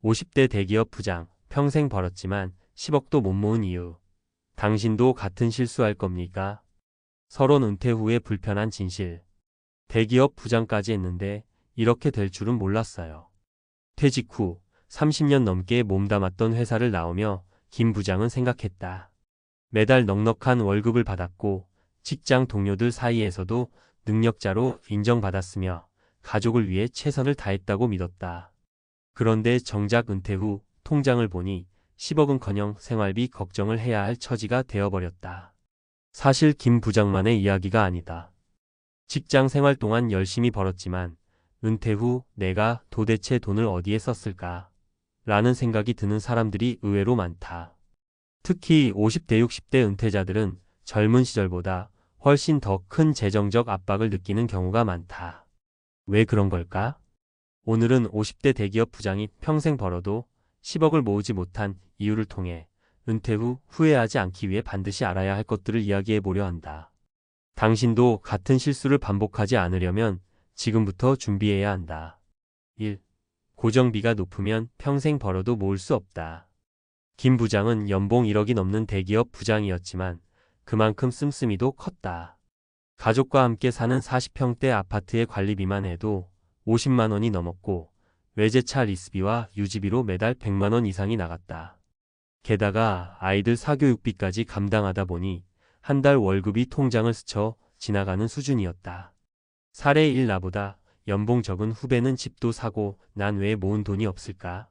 50대 대기업 부장, 평생 벌었지만 10억도 못 모은 이유. 당신도 같은 실수할 겁니까? 서론 은퇴 후의 불편한 진실. 대기업 부장까지 했는데 이렇게 될 줄은 몰랐어요. 퇴직 후 30년 넘게 몸담았던 회사를 나오며 김 부장은 생각했다. 매달 넉넉한 월급을 받았고 직장 동료들 사이에서도 능력자로 인정받았으며 가족을 위해 최선을 다했다고 믿었다. 그런데 정작 은퇴 후 통장을 보니 10억은커녕 생활비 걱정을 해야 할 처지가 되어버렸다. 사실 김 부장만의 이야기가 아니다. 직장 생활 동안 열심히 벌었지만 은퇴 후 내가 도대체 돈을 어디에 썼을까? 라는 생각이 드는 사람들이 의외로 많다. 특히 50대 60대 은퇴자들은 젊은 시절보다 훨씬 더 큰 재정적 압박을 느끼는 경우가 많다. 왜 그런 걸까? 오늘은 50대 대기업 부장이 평생 벌어도 10억을 모으지 못한 이유를 통해 은퇴 후 후회하지 않기 위해 반드시 알아야 할 것들을 이야기해 보려 한다. 당신도 같은 실수를 반복하지 않으려면 지금부터 준비해야 한다. 1. 고정비가 높으면 평생 벌어도 모을 수 없다. 김 부장은 연봉 1억이 넘는 대기업 부장이었지만 그만큼 씀씀이도 컸다. 가족과 함께 사는 40평대 아파트의 관리비만 해도 50만 원이 넘었고 외제차 리스비와 유지비로 매달 100만 원 이상이 나갔다. 게다가 아이들 사교육비까지 감당하다 보니 한 달 월급이 통장을 스쳐 지나가는 수준이었다. 사례 1 나보다 연봉 적은 후배는 집도 사고 난 왜 모은 돈이 없을까?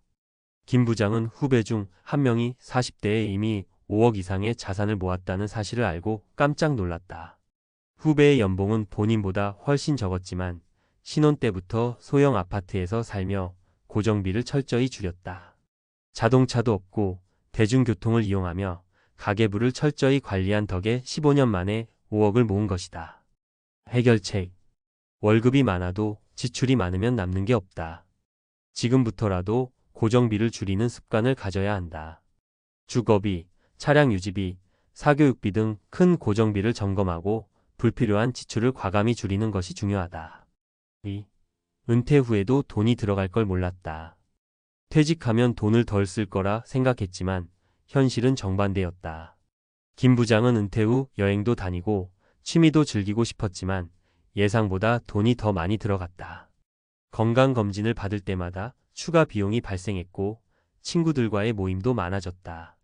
김 부장은 후배 중 한 명이 40대에 이미 5억 이상의 자산을 모았다는 사실을 알고 깜짝 놀랐다. 후배의 연봉은 본인보다 훨씬 적었지만 신혼 때부터 소형 아파트에서 살며 고정비를 철저히 줄였다. 자동차도 없고 대중교통을 이용하며 가계부를 철저히 관리한 덕에 15년 만에 5억을 모은 것이다. 해결책. 월급이 많아도 지출이 많으면 남는 게 없다. 지금부터라도 고정비를 줄이는 습관을 가져야 한다. 주거비, 차량 유지비, 사교육비 등 큰 고정비를 점검하고 불필요한 지출을 과감히 줄이는 것이 중요하다. 2. 은퇴 후에도 돈이 들어갈 걸 몰랐다. 퇴직하면 돈을 덜 쓸 거라 생각했지만 현실은 정반대였다. 김 부장은 은퇴 후 여행도 다니고 취미도 즐기고 싶었지만 예상보다 돈이 더 많이 들어갔다. 건강검진을 받을 때마다 추가 비용이 발생했고 친구들과의 모임도 많아졌다.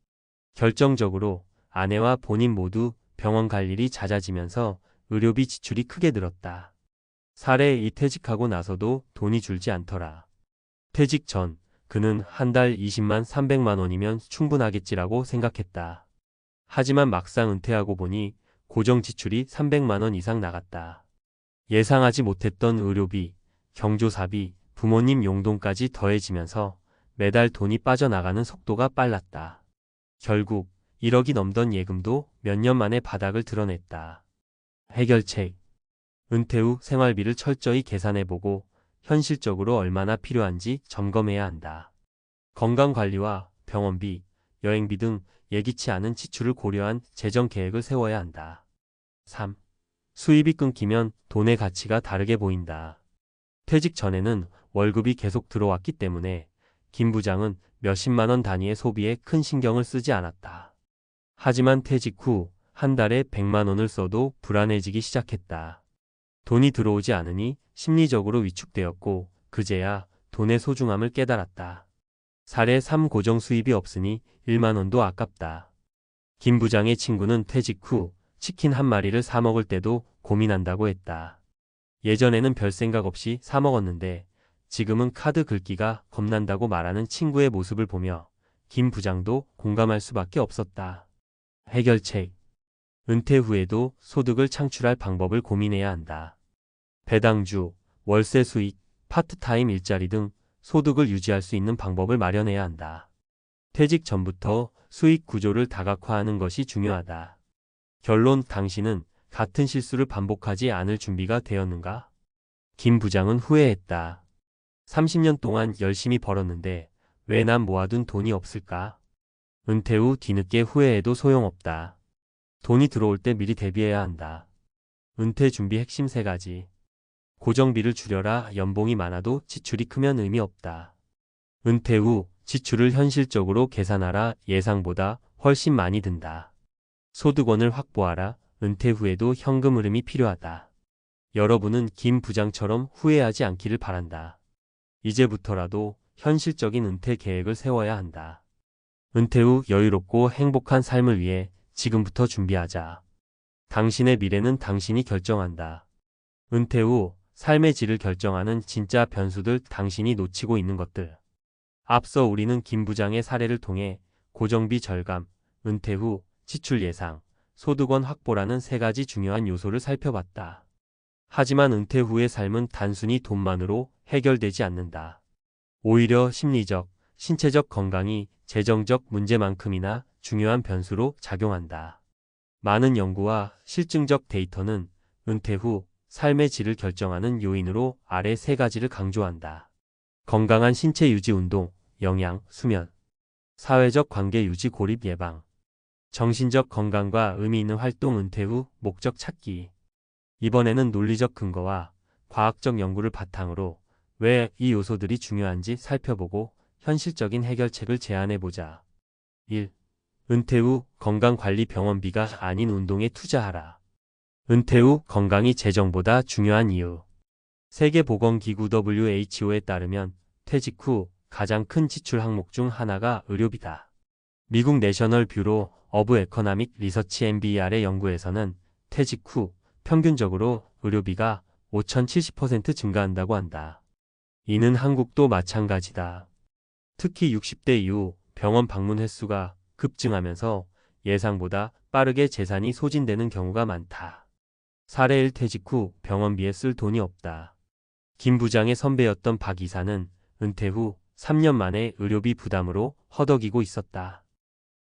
결정적으로 아내와 본인 모두 병원 갈 일이 잦아지면서 의료비 지출이 크게 늘었다. 사례 2 퇴직하고 나서도 돈이 줄지 않더라. 퇴직 전 그는 한 달 20만 300만 원이면 충분하겠지라고 생각했다. 하지만 막상 은퇴하고 보니 고정 지출이 300만 원 이상 나갔다. 예상하지 못했던 의료비, 경조사비, 부모님 용돈까지 더해지면서 매달 돈이 빠져나가는 속도가 빨랐다. 결국 1억이 넘던 예금도 몇 년 만에 바닥을 드러냈다. 해결책. 은퇴 후 생활비를 철저히 계산해보고 현실적으로 얼마나 필요한지 점검해야 한다. 건강관리와 병원비, 여행비 등 예기치 않은 지출을 고려한 재정 계획을 세워야 한다. 3. 수입이 끊기면 돈의 가치가 다르게 보인다. 퇴직 전에는 월급이 계속 들어왔기 때문에 김 부장은 몇십만 원 단위의 소비에 큰 신경을 쓰지 않았다. 하지만 퇴직 후 한 달에 100만 원을 써도 불안해지기 시작했다. 돈이 들어오지 않으니 심리적으로 위축되었고 그제야 돈의 소중함을 깨달았다. 사례 3 고정 수입이 없으니 1만 원도 아깝다. 김 부장의 친구는 퇴직 후 치킨 한 마리를 사 먹을 때도 고민한다고 했다. 예전에는 별 생각 없이 사 먹었는데 지금은 카드 긁기가 겁난다고 말하는 친구의 모습을 보며 김 부장도 공감할 수밖에 없었다. 해결책. 은퇴 후에도 소득을 창출할 방법을 고민해야 한다. 배당주, 월세 수익, 파트타임 일자리 등 소득을 유지할 수 있는 방법을 마련해야 한다. 퇴직 전부터 수익 구조를 다각화하는 것이 중요하다. 결론. 당신은 같은 실수를 반복하지 않을 준비가 되었는가? 김 부장은 후회했다. 30년 동안 열심히 벌었는데 왜 난 모아둔 돈이 없을까? 은퇴 후 뒤늦게 후회해도 소용없다. 돈이 들어올 때 미리 대비해야 한다. 은퇴 준비 핵심 3가지. 고정비를 줄여라. 연봉이 많아도 지출이 크면 의미 없다. 은퇴 후 지출을 현실적으로 계산하라. 예상보다 훨씬 많이 든다. 소득원을 확보하라. 은퇴 후에도 현금 흐름이 필요하다. 여러분은 김 부장처럼 후회하지 않기를 바란다. 이제부터라도 현실적인 은퇴 계획을 세워야 한다. 은퇴 후 여유롭고 행복한 삶을 위해 지금부터 준비하자. 당신의 미래는 당신이 결정한다. 은퇴 후 삶의 질을 결정하는 진짜 변수들, 당신이 놓치고 있는 것들. 앞서 우리는 김 부장의 사례를 통해 고정비 절감, 은퇴 후 지출 예상, 소득원 확보라는 세 가지 중요한 요소를 살펴봤다. 하지만 은퇴 후의 삶은 단순히 돈만으로 해결되지 않는다. 오히려 심리적, 신체적 건강이 재정적 문제만큼이나 중요한 변수로 작용한다. 많은 연구와 실증적 데이터는 은퇴 후 삶의 질을 결정하는 요인으로 아래 세 가지를 강조한다. 건강한 신체 유지, 운동, 영양, 수면, 사회적 관계 유지, 고립 예방, 정신적 건강과 의미 있는 활동, 은퇴 후 목적 찾기. 이번에는 논리적 근거와 과학적 연구를 바탕으로 왜 이 요소들이 중요한지 살펴보고 현실적인 해결책을 제안해보자. 1. 은퇴 후 건강관리, 병원비가 아닌 운동에 투자하라. 은퇴 후 건강이 재정보다 중요한 이유. 세계보건기구 WHO에 따르면 퇴직 후 가장 큰 지출 항목 중 하나가 의료비다. 미국 내셔널 뷰로 오브 에코노믹 리서치 NBR의 연구에서는 퇴직 후 평균적으로 의료비가 5,070% 증가한다고 한다. 이는 한국도 마찬가지다. 특히 60대 이후 병원 방문 횟수가 급증하면서 예상보다 빠르게 재산이 소진되는 경우가 많다. 사례 1. 퇴직 후 병원비에 쓸 돈이 없다. 김 부장의 선배였던 박 이사는 은퇴 후 3년 만에 의료비 부담으로 허덕이고 있었다.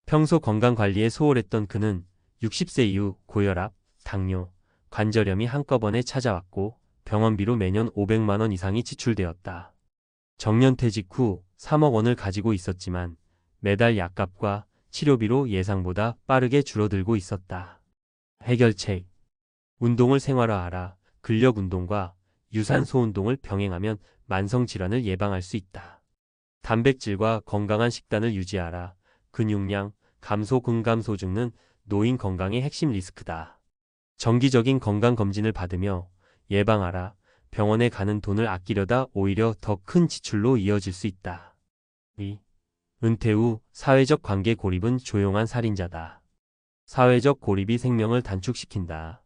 평소 건강관리에 소홀했던 그는 60세 이후 고혈압, 당뇨, 관절염이 한꺼번에 찾아왔고 병원비로 매년 500만 원 이상이 지출되었다. 정년퇴직 후 3억 원을 가지고 있었지만 매달 약값과 치료비로 예상보다 빠르게 줄어들고 있었다. 해결책. 운동을 생활화하라. 근력 운동과 유산소 운동을 병행하면 만성질환을 예방할 수 있다. 단백질과 건강한 식단을 유지하라. 근육량 감소, 근감소증은 노인 건강의 핵심 리스크다. 정기적인 건강검진을 받으며 예방하라. 병원에 가는 돈을 아끼려다 오히려 더 큰 지출로 이어질 수 있다. 2. 은퇴 후 사회적 관계 고립은 조용한 살인자다. 사회적 고립이 생명을 단축시킨다.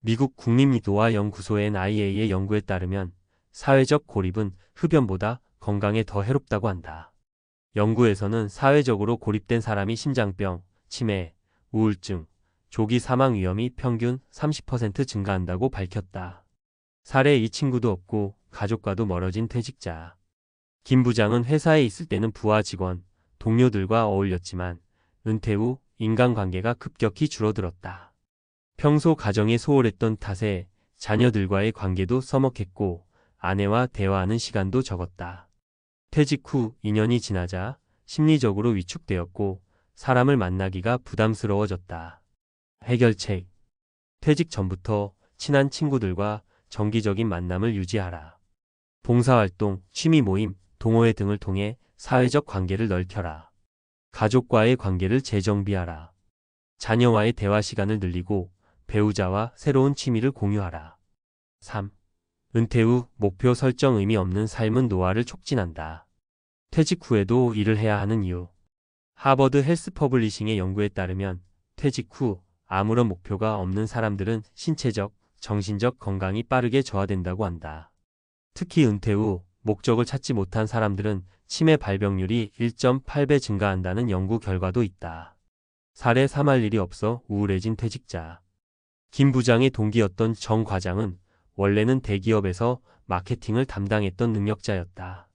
미국 국립노화 연구소 NIA의 연구에 따르면 사회적 고립은 흡연보다 건강에 더 해롭다고 한다. 연구에서는 사회적으로 고립된 사람이 심장병, 치매, 우울증, 조기 사망 위험이 평균 30% 증가한다고 밝혔다. 사례, 이 친구도 없고 가족과도 멀어진 퇴직자. 김 부장은 회사에 있을 때는 부하 직원, 동료들과 어울렸지만 은퇴 후 인간관계가 급격히 줄어들었다. 평소 가정에 소홀했던 탓에 자녀들과의 관계도 서먹했고 아내와 대화하는 시간도 적었다. 퇴직 후 2년이 지나자 심리적으로 위축되었고 사람을 만나기가 부담스러워졌다. 해결책. 퇴직 전부터 친한 친구들과 정기적인 만남을 유지하라. 봉사활동, 취미 모임, 동호회 등을 통해 사회적 관계를 넓혀라. 가족과의 관계를 재정비하라. 자녀와의 대화 시간을 늘리고 배우자와 새로운 취미를 공유하라. 3. 은퇴 후 목표 설정, 의미 없는 삶은 노화를 촉진한다. 퇴직 후에도 일을 해야 하는 이유. 하버드 헬스 퍼블리싱의 연구에 따르면 퇴직 후 아무런 목표가 없는 사람들은 신체적, 정신적 건강이 빠르게 저하된다고 한다. 특히 은퇴 후 목적을 찾지 못한 사람들은 치매 발병률이 1.8배 증가한다는 연구 결과도 있다. 사례, 3할 일이 없어 우울해진 퇴직자. 김 부장의 동기였던 정 과장은 원래는 대기업에서 마케팅을 담당했던 능력자였다.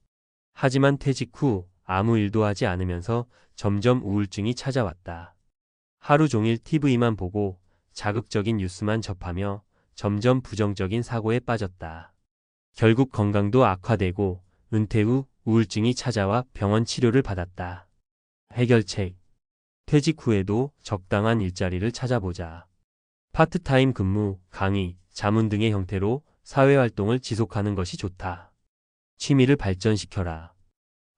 하지만 퇴직 후 아무 일도 하지 않으면서 점점 우울증이 찾아왔다. 하루 종일 TV만 보고 자극적인 뉴스만 접하며 점점 부정적인 사고에 빠졌다. 결국 건강도 악화되고 은퇴 후 우울증이 찾아와 병원 치료를 받았다. 해결책. 퇴직 후에도 적당한 일자리를 찾아보자. 파트타임 근무, 강의, 자문 등의 형태로 사회활동을 지속하는 것이 좋다. 취미를 발전시켜라.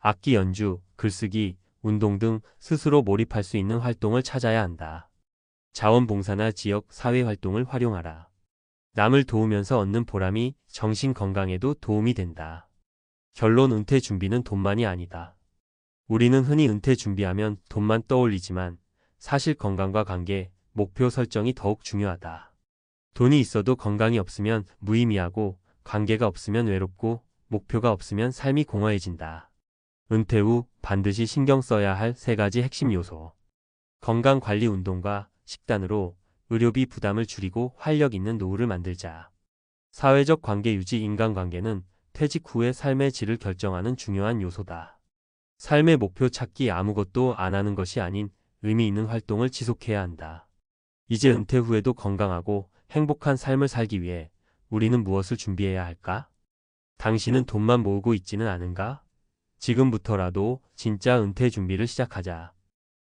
악기 연주, 글쓰기, 운동 등 스스로 몰입할 수 있는 활동을 찾아야 한다. 자원봉사나 지역 사회 활동을 활용하라. 남을 도우면서 얻는 보람이 정신 건강에도 도움이 된다. 결론 은퇴 준비는 돈만이 아니다. 우리는 흔히 은퇴 준비하면 돈만 떠올리지만 사실 건강과 관계, 목표 설정이 더욱 중요하다. 돈이 있어도 건강이 없으면 무의미하고 관계가 없으면 외롭고 목표가 없으면 삶이 공허해진다. 은퇴 후 반드시 신경 써야 할 3가지 핵심 요소. 건강관리 운동과 식단으로 의료비 부담을 줄이고 활력 있는 노후를 만들자. 사회적 관계 유지 인간관계는 퇴직 후의 삶의 질을 결정하는 중요한 요소다. 삶의 목표 찾기 아무것도 안 하는 것이 아닌 의미 있는 활동을 지속해야 한다. 이제 은퇴 후에도 건강하고 행복한 삶을 살기 위해 우리는 무엇을 준비해야 할까? 당신은 돈만 모으고 있지는 않은가? 지금부터라도 진짜 은퇴 준비를 시작하자.